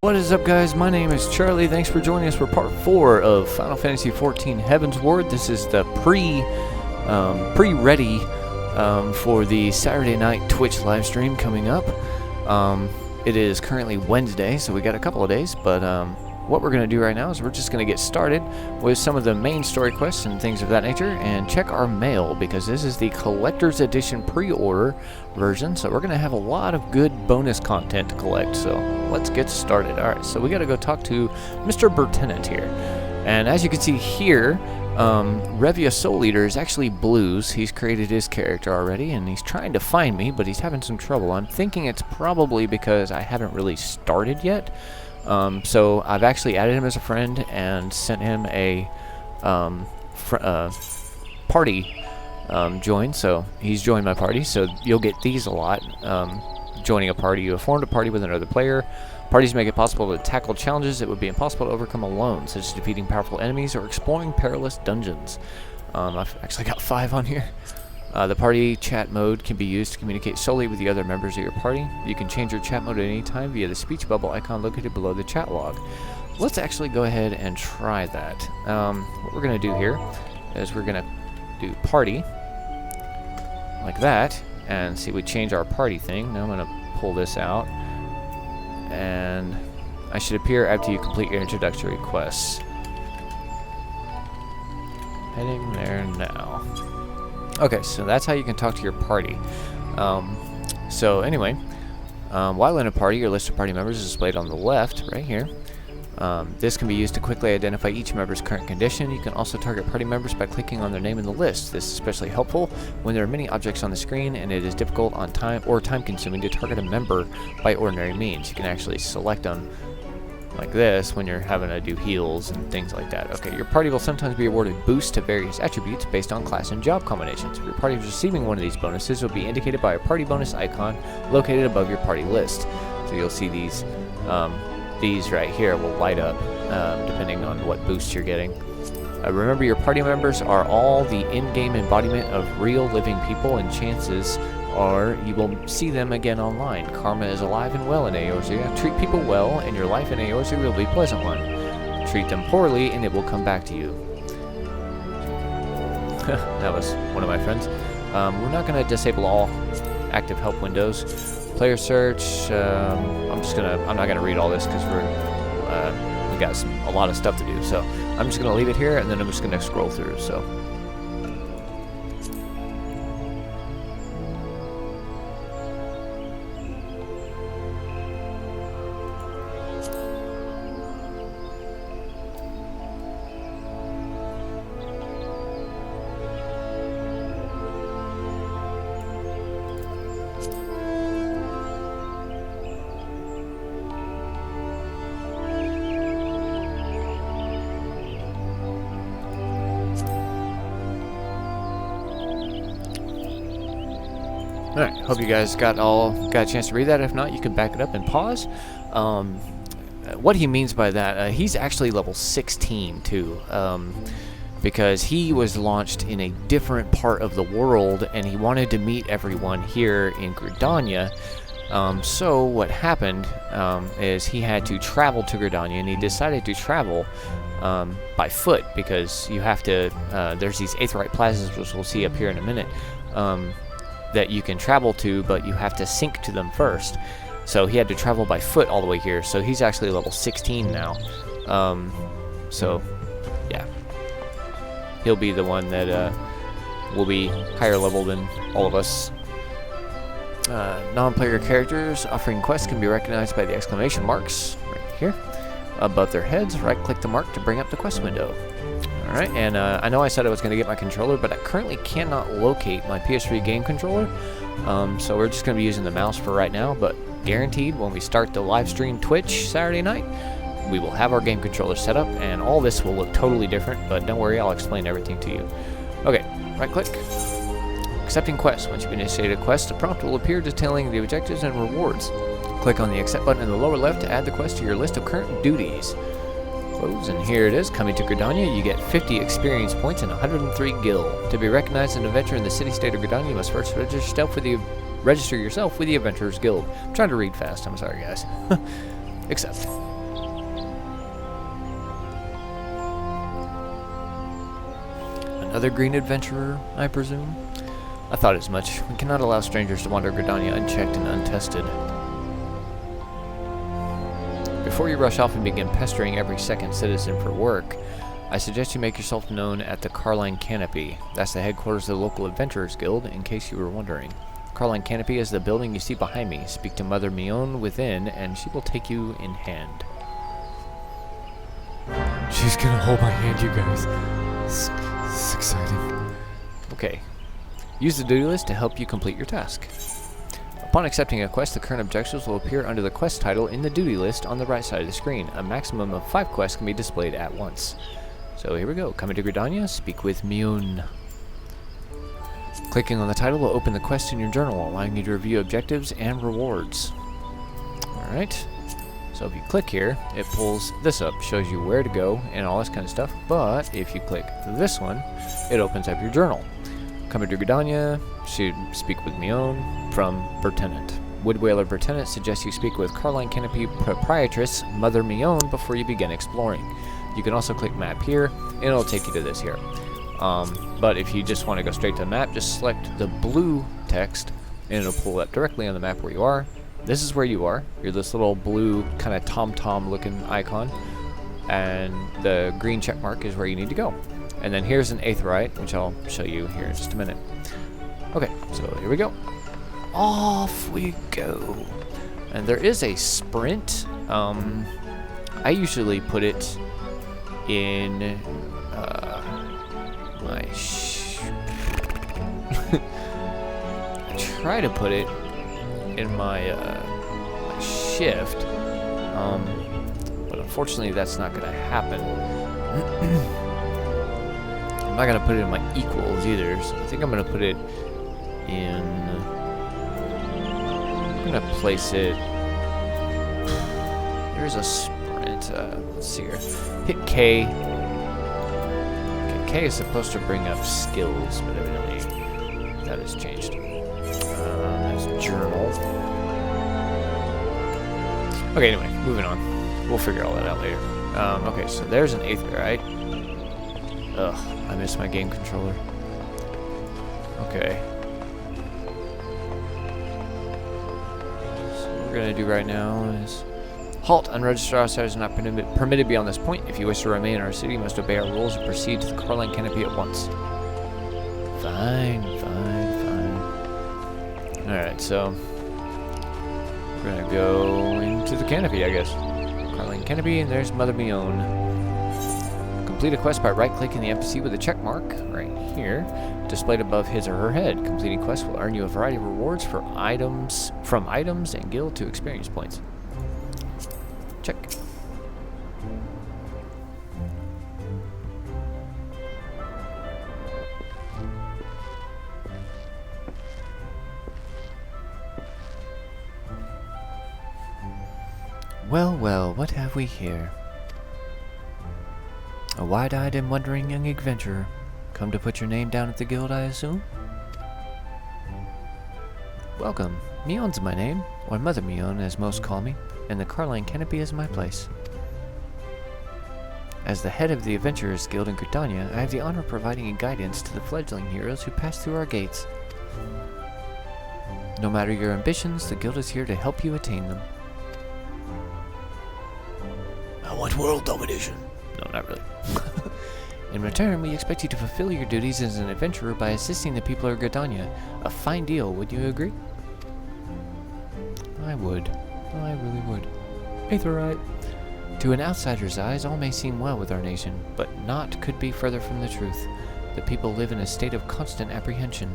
What is up, guys? My name is Charlie. Thanks for joining us for part 4 of Final Fantasy XIV Heavensward. This is the pre-ready for the Saturday night Twitch live stream coming up. It is currently Wednesday, so we got a couple of days, but what we're going to do right now is we're just going to get started with some of the main story quests and things of that nature and check our mail, because this is the Collector's Edition pre-order version, so we're going to have a lot of good bonus content to collect, so let's get started. Alright, so we got to go talk to Mr. Lieutenant here, and as you can see here, Revya Souleater is actually Blues. He's created his character already, and he's trying to find me, but he's having some trouble. I'm thinking it's probably because I haven't really started yet. So I've actually added him as a friend and sent him a party join, so he's joined my party, so you'll get these a lot. Joining a party, you have formed a party with another player. Parties make it possible to tackle challenges that would be impossible to overcome alone, such as defeating powerful enemies or exploring perilous dungeons. I've actually got 5 on here. The party chat mode can be used to communicate solely with the other members of your party. You can change your chat mode at any time via the speech bubble icon located below the chat log. Let's actually go ahead and try that. What we're going to do here is we're going to do party like that, and see, we change our party thing. Now I'm going to pull this out, and I should appear after you complete your introductory quests. Heading there now. Okay, so that's how you can talk to your party. So anyway, while in a party, your list of party members is displayed on the left, right here. This can be used to quickly identify each member's current condition. You can also target party members by clicking on their name in the list. This is especially helpful when there are many objects on the screen and it is difficult on time-consuming to target a member by ordinary means. You can actually select them like this when you're having to do heals and things like that. Okay, your party will sometimes be awarded boosts to various attributes based on class and job combinations. If your party is receiving one of these bonuses, it will be indicated by a party bonus icon located above your party list. So you'll see these right here will light up depending on what boost you're getting. Remember, your party members are all the in-game embodiment of real living people, and chances are you will see them again online. Karma is alive and well in Eorzea. Treat people well, and your life in Eorzea will be a pleasant one. Treat them poorly, and it will come back to you. That was one of my friends. We're not going to disable all active help windows. Player search. I'm not gonna read all this because we got a lot of stuff to do. So I'm just gonna leave it here, and then I'm just gonna scroll through. So. Alright, hope you guys got a chance to read that. If not, you can back it up and pause. What he means by that, he's actually level 16 too, because he was launched in a different part of the world and he wanted to meet everyone here in Gridania. So what happened is he had to travel to Gridania, and he decided to travel by foot, because you have to, there's these Aetheryte plazas, which we'll see up here in a minute, that you can travel to, but you have to sync to them first. So he had to travel by foot all the way here, so he's actually level 16 now. So yeah, he'll be the one that will be higher level than all of us. Non-player characters offering quests can be recognized by the exclamation marks right here above their heads. Right click the mark to bring up the quest window. Alright, and I know I said I was going to get my controller, but I currently cannot locate my PS3 game controller, so we're just going to be using the mouse for right now, but guaranteed when we start the live stream Twitch Saturday night, we will have our game controller set up, and all this will look totally different, but don't worry, I'll explain everything to you. Okay, right click. Accepting quests. Once you've initiated a quest, a prompt will appear detailing the objectives and rewards. Click on the accept button in the lower left to add the quest to your list of current duties. And here it is. Coming to Gridania, you get 50 experience points and 103 gil. To be recognized as an adventurer in the city-state of Gridania, you must first register yourself with the Adventurers Guild. I'm trying to read fast. I'm sorry, guys. Accept. other green adventurer, I presume? I thought as much. We cannot allow strangers to wander Gridania unchecked and untested. Before you rush off and begin pestering every second citizen for work, I suggest you make yourself known at the Carline Canopy. That's the headquarters of the local Adventurers Guild, in case you were wondering. Carline Canopy is the building you see behind me. Speak to Mother Miounne within, and she will take you in hand. She's gonna hold my hand, you guys. It's exciting. Okay. Use the duty list to help you complete your task. Upon accepting a quest, the current objectives will appear under the quest title in the duty list on the right side of the screen. A maximum of 5 quests can be displayed at once. So here we go. Coming to Gridania, speak with Miounne. Clicking on the title will open the quest in your journal, allowing you to review objectives and rewards. Alright. So if you click here, it pulls this up, shows you where to go and all this kind of stuff. But if you click this one, it opens up your journal. Coming to Gridania, speak with Miounne from Lieutenant. Woodwhaler Lieutenant suggests you speak with Carline Canopy Proprietress Mother Miounne before you begin exploring. You can also click map here, and it'll take you to this here. But if you just want to go straight to the map, just select the blue text, and it'll pull up directly on the map where you are. This is where you are. You're this little blue kind of tom-tom looking icon, and the green check mark is where you need to go. And then here's an Aetheryte, which I'll show you here in just a minute. Okay, so here we go. Off we go. And there is a sprint. I usually put it in my I try to put it in my my shift, but unfortunately that's not gonna happen. I'm not gonna put it in my equals either, so I think I'm gonna put it in. I'm gonna place it. There's a sprint. Let's see here. Hit K. Okay, K is supposed to bring up skills, but evidently that has changed. That's journal. Okay, anyway, moving on. We'll figure all that out later. Okay, so there's an Aetheryte. Ugh, I miss my game controller. Okay. So what we're gonna do right now is halt. Unregistered outsiders are not permitted beyond this point. If you wish to remain in our city, you must obey our rules and proceed to the Carline Canopy at once. Fine. Alright, so we're gonna go into the canopy, I guess. Carline Canopy, and there's Mother Miounne. Complete a quest by right-clicking the NPC with a check mark right here, displayed above his or her head. Completing quests will earn you a variety of rewards for items, from items and guild to experience points. Check. Well, what have we here? A wide-eyed and wondering young adventurer. Come to put your name down at the guild, I assume? Welcome. Miounne's my name, or Mother Miounne as most call me, and the Carline Canopy is my place. As the head of the Adventurers Guild in Gridania, I have the honor of providing guidance to the fledgling heroes who pass through our gates. No matter your ambitions, the guild is here to help you attain them. I want world domination. No, not really. In return, we expect you to fulfill your duties as an adventurer by assisting the people of Gridania. A fine deal, would you agree? I would. I really would. Aetheryte. To an outsider's eyes, all may seem well with our nation, but naught could be further from the truth. The people live in a state of constant apprehension.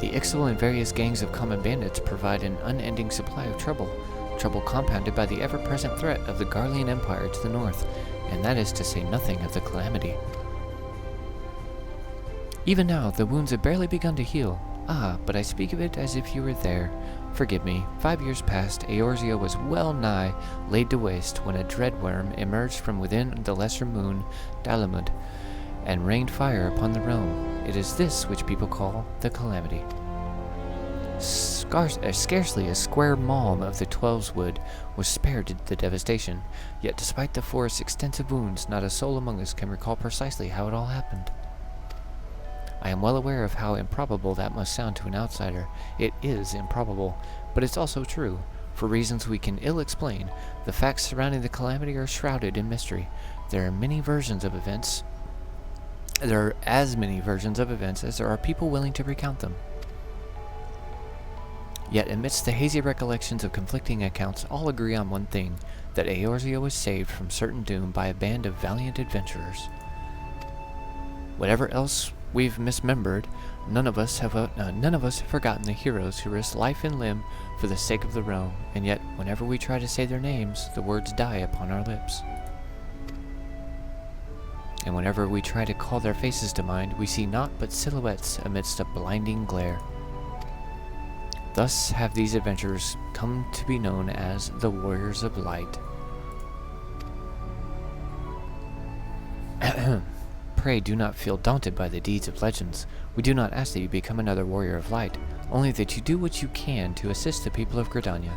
The Ixtal and various gangs of common bandits provide an unending supply of trouble. Trouble compounded by the ever-present threat of the Garlean Empire to the north, and that is to say nothing of the Calamity. Even now, the wounds have barely begun to heal. Ah, but I speak of it as if you were there. Forgive me, 5 years past, Eorzea was well nigh laid to waste when a dread worm emerged from within the lesser moon, Dalamud, and rained fire upon the realm. It is this which people call the Calamity. Scarcely a square mile of the Twelveswood was spared the devastation. Yet despite the forest's extensive wounds, not a soul among us can recall precisely how it all happened. I am well aware of how improbable that must sound to an outsider. It is improbable, but it's also true. For reasons we can ill explain, the facts surrounding the calamity are shrouded in mystery. There are as many versions of events as there are people willing to recount them. Yet amidst the hazy recollections of conflicting accounts, all agree on one thing, that Eorzea was saved from certain doom by a band of valiant adventurers. Whatever else we've misremembered, none of us have forgotten the heroes who risked life and limb for the sake of the realm, and yet whenever we try to say their names, the words die upon our lips. And whenever we try to call their faces to mind, we see naught but silhouettes amidst a blinding glare. Thus have these adventurers come to be known as the Warriors of Light. Pray do not feel daunted by the deeds of legends. We do not ask that you become another Warrior of Light, only that you do what you can to assist the people of Gridania.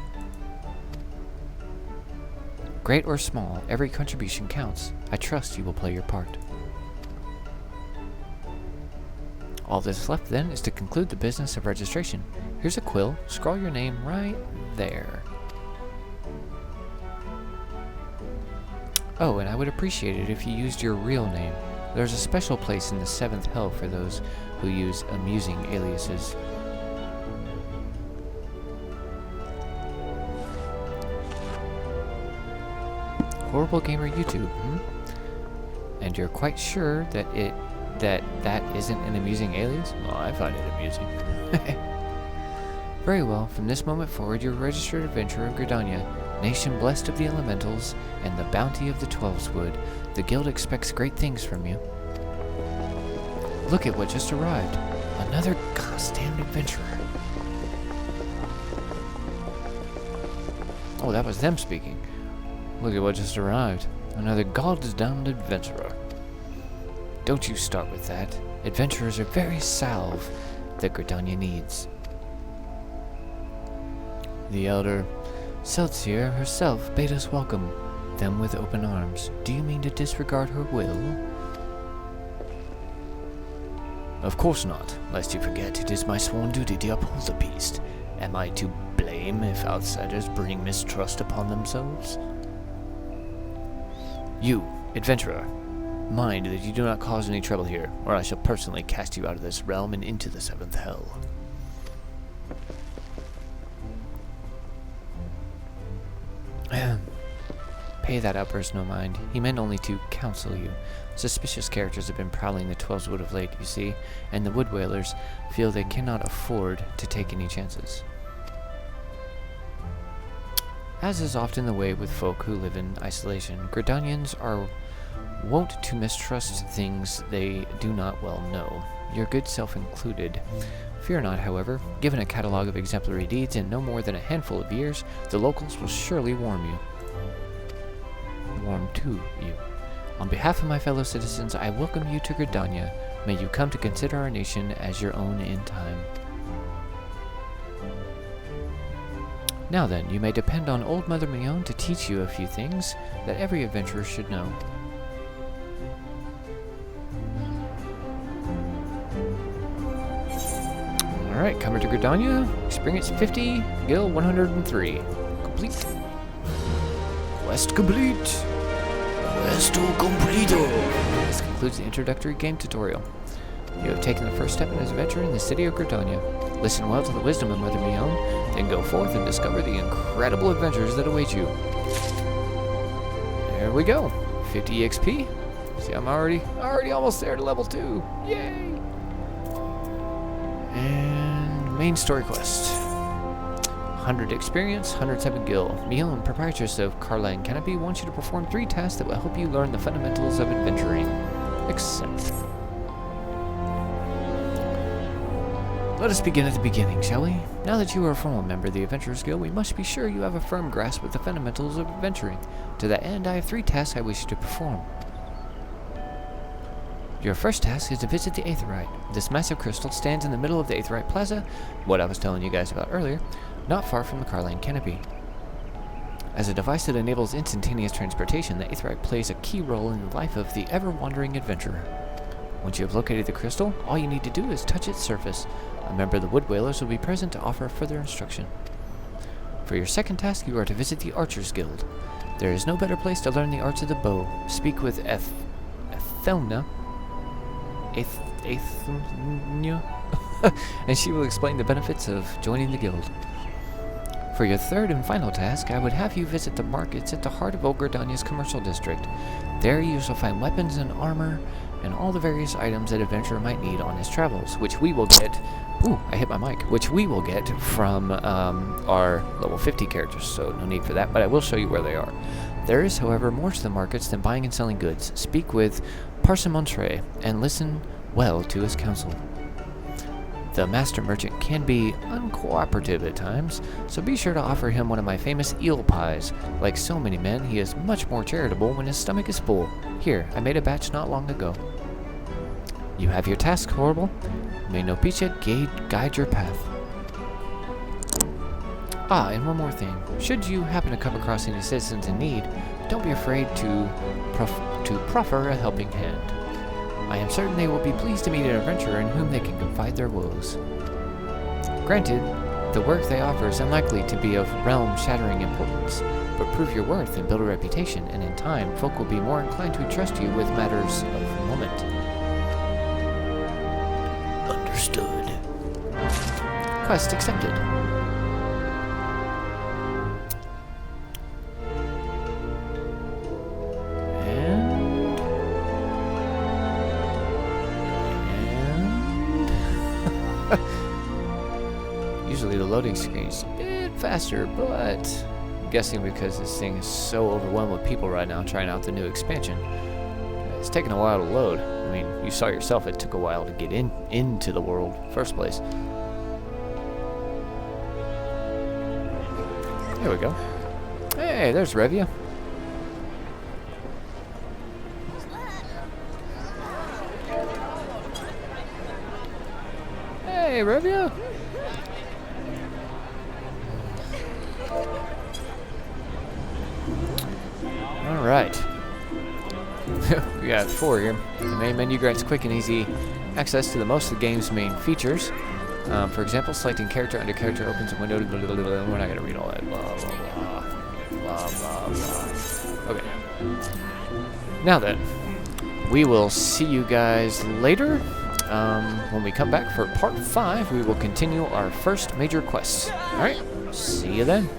Great or small, every contribution counts. I trust you will play your part. All that's left then is to conclude the business of registration. Here's a quill. Scrawl your name right there. Oh, and I would appreciate it if you used your real name. There's a special place in the 7th Hell for those who use amusing aliases. Horrible Gamer YouTube, And you're quite sure that that isn't an amusing alias? Well, I find it amusing. Very well, from this moment forward, you're a registered adventurer of Gridania, nation blessed of the elementals and the bounty of the Twelveswood. The guild expects great things from you. Look at what just arrived. Another goddamn adventurer. Oh, that was them speaking. Look at what just arrived. Another goddamned adventurer. Don't you start with that. Adventurers are very salve that Gridania needs. The elder Souleater herself bade us welcome them with open arms. Do you mean to disregard her will? Of course not. Lest you forget, it is my sworn duty to uphold the beast. Am I to blame if outsiders bring mistrust upon themselves? You, adventurer, mind that you do not cause any trouble here, or I shall personally cast you out of this realm and into the 7th Hell. Pay that outburst no mind. He meant only to counsel you. Suspicious characters have been prowling the Twelveswood of late, you see, and the Wood Whalers feel they cannot afford to take any chances. As is often the way with folk who live in isolation, Gridanians are wont to mistrust things they do not well know, your good self included. Fear not, however. Given a catalogue of exemplary deeds in no more than a handful of years, the locals will surely warm to you. On behalf of my fellow citizens, I welcome you to Gridania. May you come to consider our nation as your own in time. Now then, you may depend on old Mother Miounne to teach you a few things that every adventurer should know. Alright, coming to Gridania. Experience 50, Gil 103. Complete. Quest complete. Questo completo. This concludes the introductory game tutorial. You have taken the first step in this adventure in the city of Gridania. Listen well to the wisdom of Mother Miounne, then go forth and discover the incredible adventures that await you. There we go. 50 XP. See, I'm already almost there to level 2. Yay! And main story quest. 100 experience, 107 gil. Miounne, proprietress of Carline Canopy, wants you to perform 3 tasks that will help you learn the fundamentals of adventuring. Accept. Let us begin at the beginning, shall we? Now that you are a formal member of the Adventurers Guild, we must be sure you have a firm grasp of the fundamentals of adventuring. To that end, I have 3 tasks I wish you to perform. Your first task is to visit the Aetheryte. This massive crystal stands in the middle of the Aetheryte Plaza, what I was telling you guys about earlier, not far from the Carline Canopy. As a device that enables instantaneous transportation, the Aetheryte plays a key role in the life of the ever-wandering adventurer. Once you have located the crystal, all you need to do is touch its surface. A member of the Wood Whalers will be present to offer further instruction. For your second task, you are to visit the Archers Guild. There is no better place to learn the arts of the bow. Speak with Ethelna, and she will explain the benefits of joining the guild. For your third and final task, I would have you visit the markets at the heart of Ogredania's commercial district. There you shall find weapons and armor, and all the various items that adventurer might need on his travels, which we will get... Ooh, I hit my mic. Which we will get from our level 50 characters, so no need for that, but I will show you where they are. There is, however, more to the markets than buying and selling goods. Speak with Parsemontre, and listen well to his counsel. The master merchant can be uncooperative at times, so be sure to offer him one of my famous eel pies. Like so many men, he is much more charitable when his stomach is full. Here, I made a batch not long ago. You have your task, Horrible. May no pizza guide your path. Ah, and one more thing. Should you happen to come across any citizens in need, don't be afraid to proffer a helping hand. I am certain they will be pleased to meet an adventurer in whom they can confide their woes. Granted, the work they offer is unlikely to be of realm-shattering importance, but prove your worth and build a reputation, and in time, folk will be more inclined to trust you with matters of moment. Understood. Quest accepted. Usually the loading screen is a bit faster, but I'm guessing because this thing is so overwhelmed with people right now trying out the new expansion, it's taking a while to load. I mean, you saw yourself, it took a while to get into the world first place. There we go. Hey, there's Revya. Hey, Revya. Alright. We got 4 here. The main menu grants quick and easy access to most of the game's main features. For example, selecting character under character opens a window. We're not going to read all that. Blah, blah, blah. Blah, blah, blah. Okay. Now then, we will see you guys later. When we come back for part 5, we will continue our first major quest. Alright, see you then.